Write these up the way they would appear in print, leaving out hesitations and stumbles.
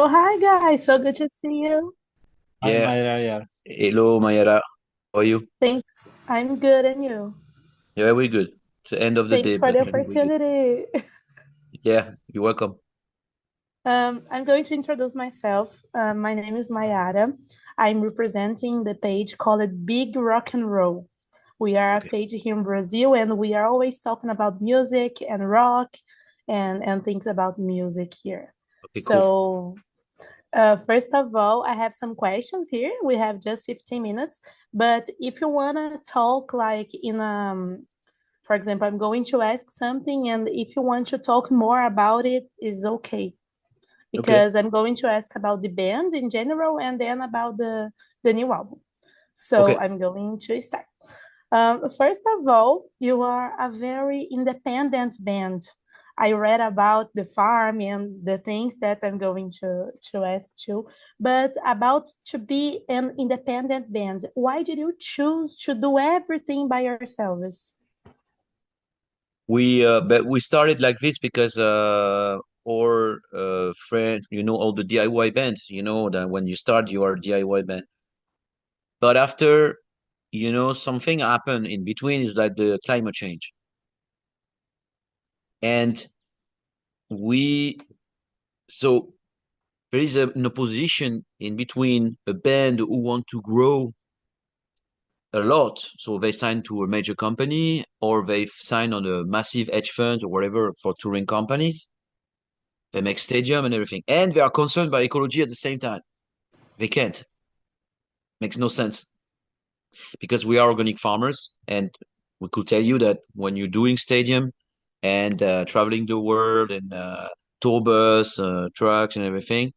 Oh, hi guys. So good to see you. Hi, Yeah. Mayara. Hello, Mayara. How are you? Thanks. I'm good, and you? Yeah, we're good. It's the end of the Thanks day, for but the we're good. opportunity. Yeah, you're welcome. I'm going to introduce myself. My name is Mayara. I'm representing the page called Big Rock and Roll. We are a Okay. page here in Brazil, and we are always talking about music and rock and things about music here. Okay, cool. So first of all, I have some questions here. We have just 15 minutes, but if you want to talk like for example, I'm going to ask something, and if you want to talk more about it, is okay. Okay. Because I'm going to ask about the band in general and then about the new album. So Okay. I'm going to start. First of all, you are a very independent band. I read about the farm and the things that I'm going to ask too. But about to be an independent band, why did you choose to do everything by yourselves? But we started like this because our friend, all the DIY bands, that when you start, you are a DIY band. But after, something happened in between is like the climate change. And we, so there is an opposition in between a band who want to grow a lot. So they sign to a major company or they sign on a massive hedge fund or whatever for touring companies. They make stadium and everything. And they are concerned by ecology at the same time. They can't. Makes no sense because we are organic farmers and we could tell you that when you're doing stadium and traveling the world and tour bus, trucks and everything,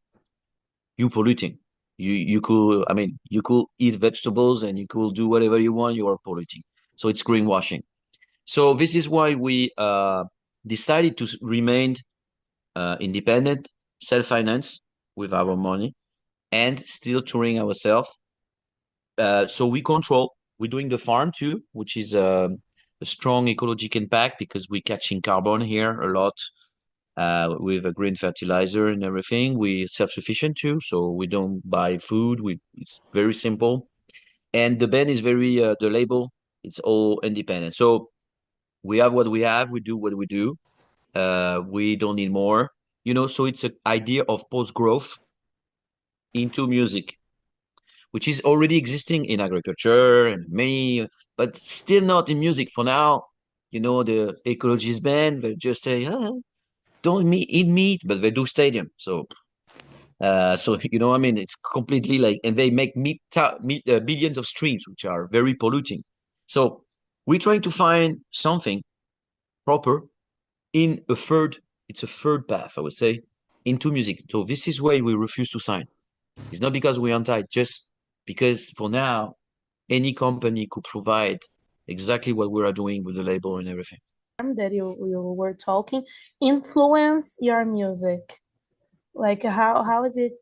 you polluting. You could eat vegetables and you could do whatever you want. You are polluting. So it's greenwashing. So this is why we decided to remain independent, self-financed with our money, and still touring ourselves. So we control. We're doing the farm too, which is a strong ecological impact because we're catching carbon here a lot with a green fertilizer and everything. We're self-sufficient too, so we don't buy food. It's very simple, and the band is very the label. It's all independent. So we have what we have. We do what we do. We don't need more. So it's an idea of post growth into music, which is already existing in agriculture and many, but still not in music for now. The ecologist band, they just say, don't eat meat, but they do stadium. So it's completely like, and they make billions of streams, which are very polluting. So we're trying to find something proper in a third, it's a third path, I would say, into music. So this is why we refuse to sign. It's not because we're anti, just because for now, any company could provide exactly what we are doing with the label and everything. That you were talking influence your music? Like how is it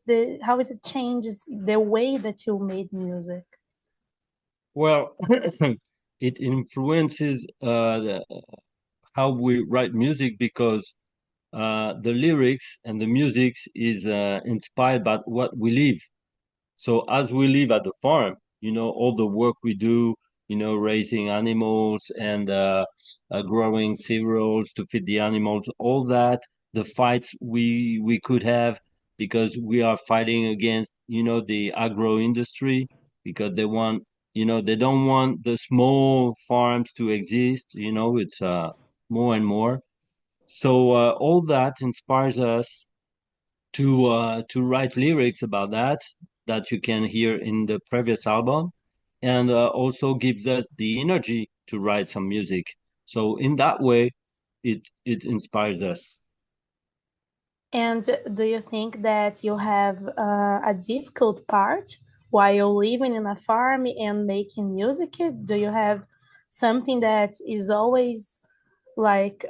how is it changes the way that you made music? Well, it influences how we write music because the lyrics and the music is inspired by what we live. So as we live at the farm, all the work we do, raising animals and growing cereals to feed the animals, all that, the fights we could have because we are fighting against, the agro industry because they don't want the small farms to exist, it's more and more. So all that inspires us to write lyrics about that you can hear in the previous album, and also gives us the energy to write some music. So in that way, it inspires us. And do you think that you have a difficult part while living in a farm and making music? Do you have something that is always like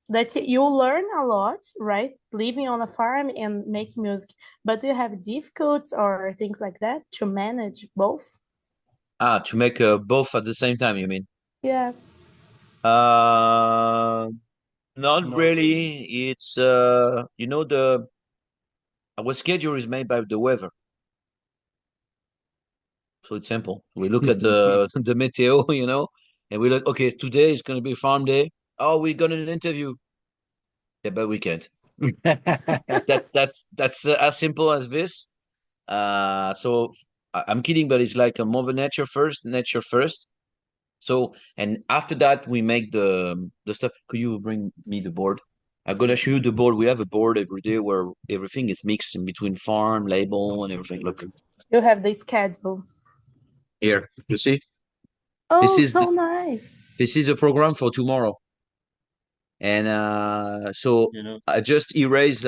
that you learn a lot, right? Living on a farm and making music, but do you have difficult or things like that to manage both? To make both at the same time, you mean? Yeah. Uh, Not Not really. really. It's the our schedule is made by the weather. So it's simple. We look at the the meteo, you know, and we look, okay, today is going to be farm day. Oh, we got an interview. Yeah, but we can't. That's as simple as this. So I'm kidding, but it's like a mother nature first, nature first. So, and after that, we make the stuff. Could you bring me the board? I'm gonna show you the board. We have a board every day where everything is mixed in between farm, label, and everything. Look You have the schedule. here. You see, Oh, so nice. this is a program for tomorrow, and so You know. I just erase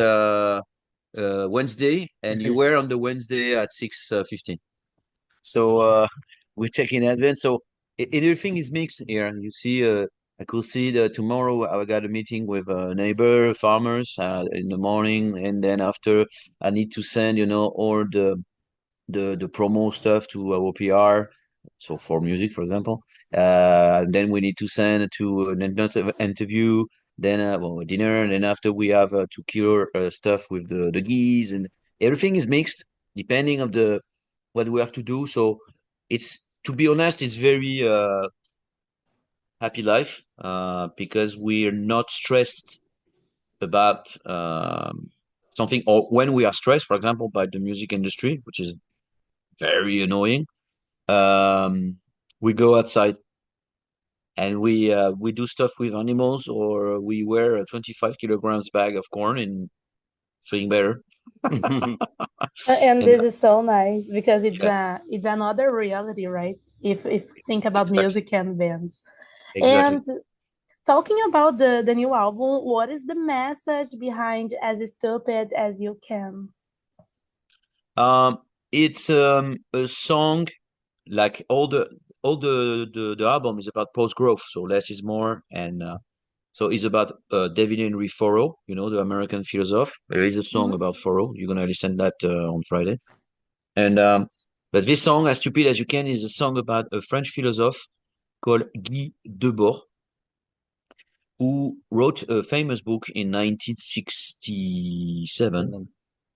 Wednesday, and you were on the Wednesday at 6:15. So we're taking advance. So everything is mixed here. You see, I could see that tomorrow I got a meeting with neighbor farmers in the morning, and then after I need to send, you know, all the promo stuff to our PR. So for music, for example, then we need to send to another interview. Then well, dinner, and then after we have to cure stuff with the geese, and everything is mixed depending of the what we have to do. So it's, to be honest, it's very happy life because we're not stressed about something, or when we are stressed, for example, by the music industry, which is very annoying. We go outside and we do stuff with animals, or we wear a 25 kilograms bag of corn and feeling better. And And this is so nice because yeah, it's another reality, right? If think about exactly, music and bands. exactly. And talking about the new album, what is the message behind As Stupid as You Can? It's a song, like the album is about post growth, so less is more, and so it's about David Henry Thoreau, you know, the American philosopher. There is a song Mhm. about Thoreau. You're gonna listen that on Friday, and but this song, As Stupid as You Can, is a song about a French philosopher called Guy Debord, who wrote a famous book in 1967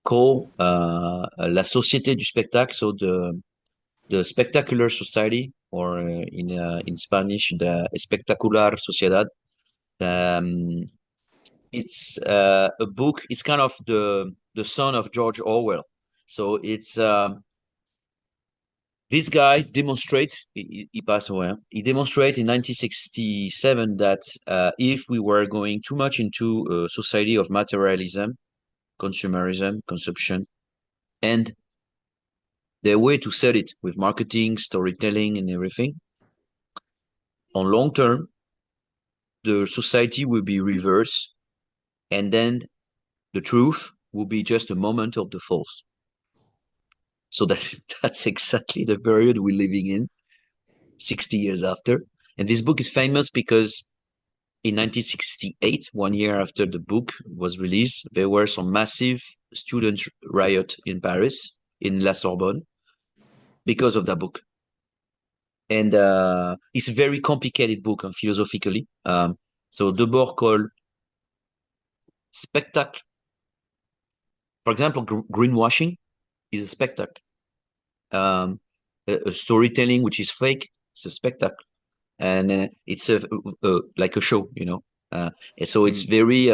called La Société du Spectacle, so the Spectacular Society, or in Spanish, the Espectacular Sociedad. Um, it's a book. It's kind of the son of George Orwell. So it's this guy demonstrates. He passed away. Huh? He demonstrated in 1967 that if we were going too much into a society of materialism, consumerism, consumption, and their way to sell it with marketing, storytelling, and everything, on long term, the society will be reversed, and then the truth will be just a moment of the false. So that's exactly the period we're living in, 60 years after. And this book is famous because in 1968, 1 year after the book was released, there were some massive student riot in Paris, in La Sorbonne, because of that book. And it's a very complicated book philosophically. So Debord called spectacle. For example, greenwashing is a spectacle. A storytelling which is fake, it's a spectacle, and it's like a show, you know. And so it's very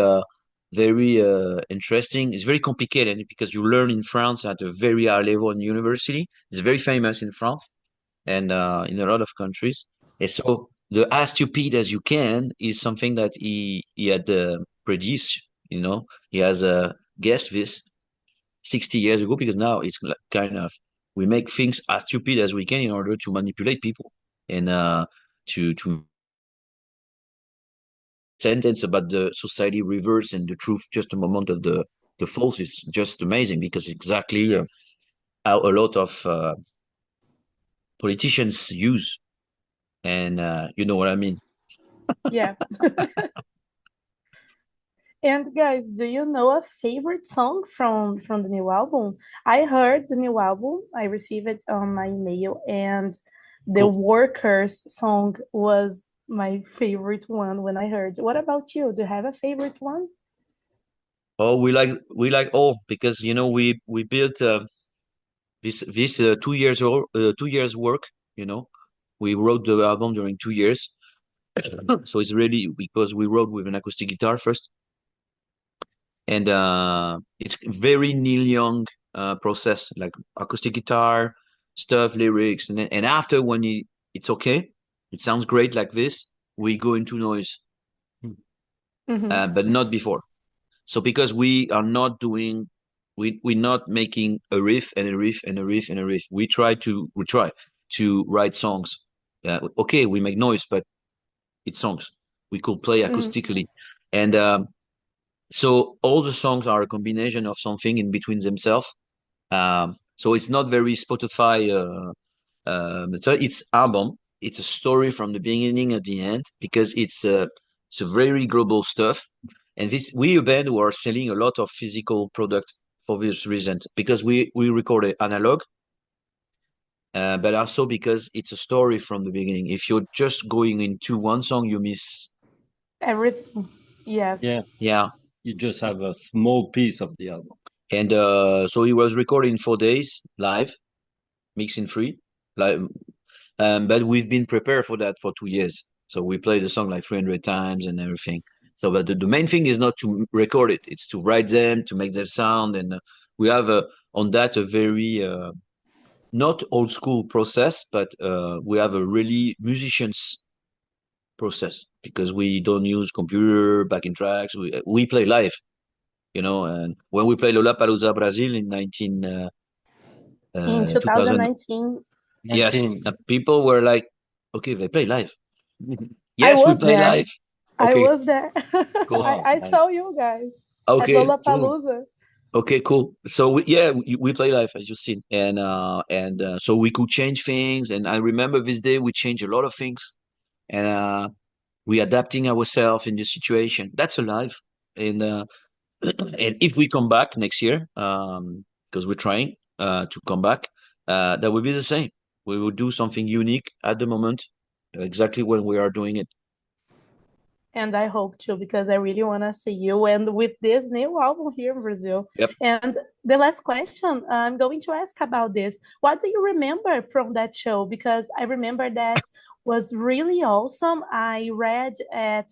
interesting. It's very complicated because you learn in France at a very high level in university. It's very famous in France and in a lot of countries. And so the as stupid as you can is something that he had produced. You know, he has guessed this 60 years ago, because now it's kind of, we make things as stupid as we can in order to manipulate people and to sentence about the society reverse and the truth just a moment of the false is just amazing, because exactly how a lot of politicians use, and you know what I mean. Yeah. And guys, do you know a favorite song from the new album? I heard the new album. I received it on my email, and the Cool. Workers song was my favorite one when I heard. What about you? Do you have a favorite one? Oh, we like all because we built this 2 years old 2 years work. You know, we wrote the album during 2 years, so it's really because we wrote with an acoustic guitar first, and it's very Neil Young process, like acoustic guitar stuff, lyrics, and after when it's okay, it sounds great like this, we go into noise, Hmm. but not before. So because we are not doing, we're not making a riff and a riff and a riff and a riff. We try to write songs. Okay, we make noise, but it's songs. We could play Hmm. acoustically, and so all the songs are a combination of something in between themselves. So it's not very Spotify. It's album. It's a story from the beginning at the end because it's a very global stuff. And this we a band who are selling a lot of physical product for this reason because we record it analog, but also because it's a story from the beginning. If you're just going into one song, you miss. Everything. Yeah. Yeah, Yeah, you just have a small piece of the album. and so he was recording 4 days live, mixing free, like. But we've been prepared for that for 2 years. So we play the song like 300 times and everything. So, but the main thing is not to record it; it's to write them, to make them sound, and we have on that a very not old school process, but we have a really musicians process because we don't use computer backing tracks. We play live, and when we play Lollapalooza Brazil in In 2000, 2019, yes, 19. people were like, okay, they play live. I Yes, we was play there. live. I Okay, was there. cool. Wow, I nice. saw you guys at Okay, cool. Lollapalooza. Okay, cool. So we play live as you've seen, and so we could change things. And I remember this day we changed a lot of things, and we adapting ourselves in this situation. That's alive, and and if we come back next year, because we're trying to come back, that will be the same. We will do something unique at the moment, exactly when we are doing it. And I hope to because I really want to see you and with this new album here in Brazil. Yep. And the last question I'm going to ask about this. What do you remember from that show? Because I remember that was really awesome. I read at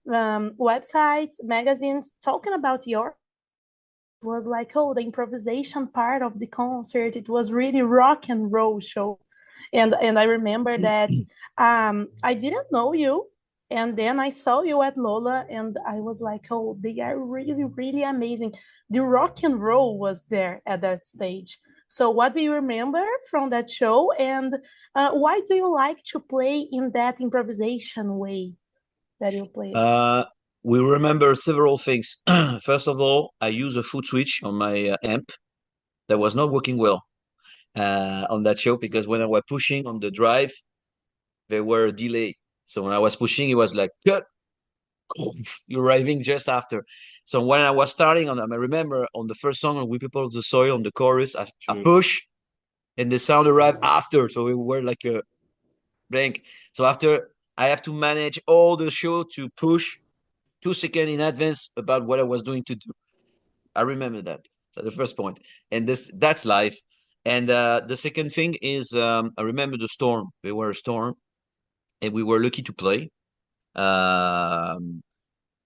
websites, magazines talking about your was like, oh, the improvisation part of the concert. It was really rock and roll show. And I remember that I didn't know you, and then I saw you at Lola, and I was like, oh, they are really, really amazing. The rock and roll was there at that stage. So, what do you remember from that show, and why do you like to play in that improvisation way that you played? Uh, we remember several things. First of all, I use a foot switch on my amp that was not working well on that show because when I was pushing on the drive, there were a delay. So when I was pushing, it was like, "Cut." You're arriving just after. So when I was starting on, I remember on the first song on We People of the Soil on the chorus, I True. push and the sound arrived after. So we were like a blank. So after I have to manage all the show to push 2 seconds in advance about what I was doing to do. I remember that. So the first point, and that's life. And the second thing is I remember the storm. We were a storm, and we were lucky to play. Um,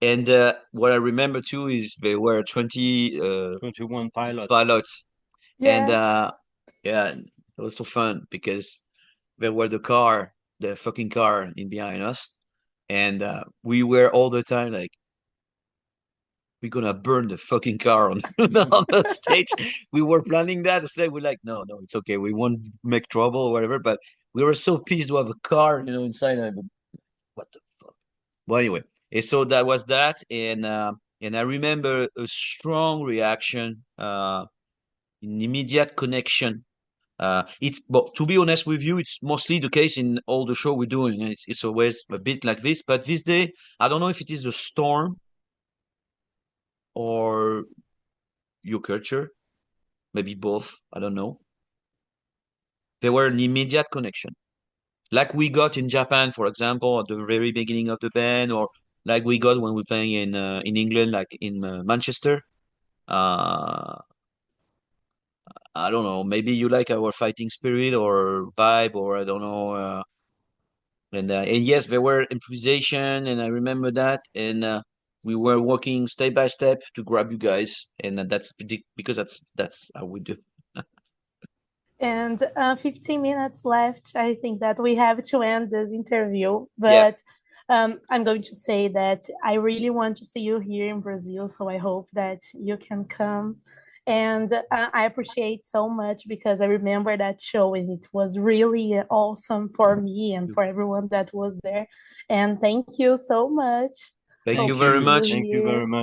and what I remember too is there were 20 21 pilots. pilots, and Yes. yeah, it was so fun because there were the fucking car in behind us, and we were all the time like, we're gonna burn the fucking car on, on the stage. We were planning that. So we're like, no, no, it's okay. We won't make trouble or whatever. But we were so pissed to have a car, inside. What the fuck? Well, anyway, so that was that, and I remember a strong reaction, an immediate connection. But to be honest with you, it's mostly the case in all the show we're doing. It's always a bit like this. But this day, I don't know if it is the storm or your culture, maybe both. I don't know. There were an immediate connection, like we got in Japan, for example, at the very beginning of the band, or like we got when we're playing in England, like in Manchester. I don't know, maybe you like our fighting spirit or vibe, or I don't know. And yes, there were improvisation, and I remember that, and we were walking step by step to grab you guys, and because that's how we do. And 15 minutes left. I think that we have to end this interview, Yeah, but I'm going to say that I really want to see you here in Brazil, so I hope that you can come. And I appreciate so much because I remember that show and it was really awesome for me and for everyone that was there. And thank you so much. thank you Hope Thank to very see you. you much. Thank you here. very much.